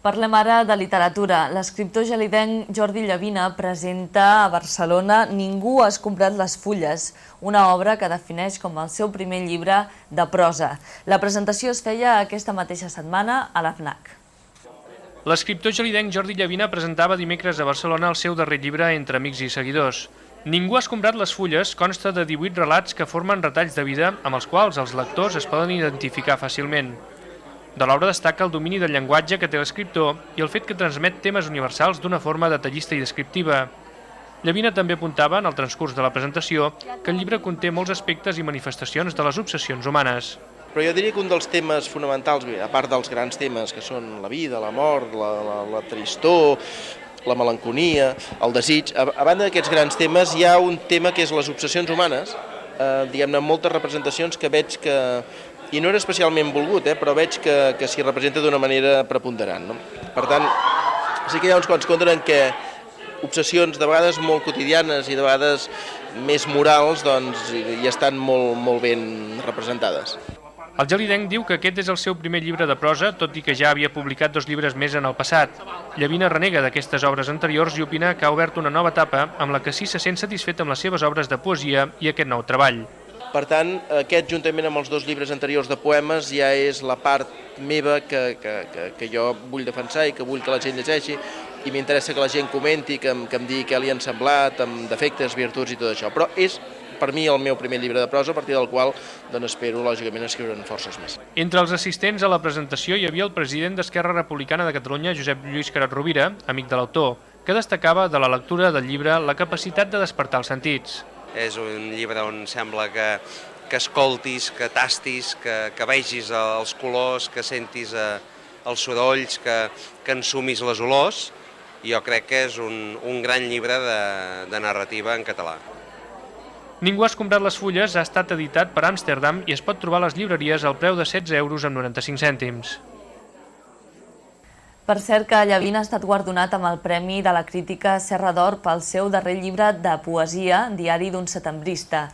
Parlem ara de literatura. L'escriptor gelidenc Jordi Llavina presenta a Barcelona Ningú has comprat les fulles, una obra que defineix com el seu primer llibre de prosa. La presentació es feia aquesta mateixa setmana a la FNAC. L'escriptor gelidenc Jordi Llavina presentava dimecres a Barcelona el seu darrer llibre Entre amics i seguidors. Ningú has comprat les fulles consta de 18 relats que formen retalls de vida amb els quals els lectors es poden identificar fàcilment. De l'obra destaca el domini del llenguatge que té l'escriptor i el fet que transmet temes universals d'una forma detallista i descriptiva. Llavina també apuntava, en el transcurs de la presentació, que el llibre conté molts aspectes i manifestacions de les obsessions humanes. Però jo diria que un dels temes fonamentals, a part dels grans temes que són la vida, la mort, la tristor, la melanconia, el desig, a banda d'aquests grans temes hi ha un tema que és les obsessions humanes, diguem-ne, moltes representacions que veig que, i no era especialment volgut, però veig que s'hi representa d'una manera preponderant. No? Per tant, sí que hi ha uns quants contes en què obsessions de vegades molt quotidianes i de vegades més morals doncs, hi estan molt ben representades. El gelidenc diu que aquest és el seu primer llibre de prosa, tot i que ja havia publicat 2 llibres més en el passat. Llavina renega d'aquestes obres anteriors i opina que ha obert una nova etapa amb la que sí se sent satisfet amb les seves obres de poesia i aquest nou treball. Per tant, aquest, juntament amb els 2 llibres anteriors de poemes, ja és la part meva que jo vull defensar i que vull que la gent llegeixi, i m'interessa que la gent comenti, que em digui què li han semblat, amb defectes, virtuts i tot això. Però és, per mi, el meu primer llibre de prosa, a partir del qual espero, lògicament, escriure'n forces més. Entre els assistents a la presentació hi havia el president d'Esquerra Republicana de Catalunya, Josep Lluís Carod Rovira, amic de l'autor, que destacava de la lectura del llibre la capacitat de despertar els sentits. És un llibre on sembla que escoltis, que tastis, que vegis els colors, que sentis els sorolls, que ensumis les olors. Jo crec que és un gran llibre de narrativa en català. Ningú has comprat les fulles ha estat editat per Amsterdam i es pot trobar a les llibreries al preu de 16,95 €. Per cert que Llavina ha estat guardonat amb el Premi de la Crítica Serra d'Or pel seu darrer llibre de poesia, Diari d'un setembrista.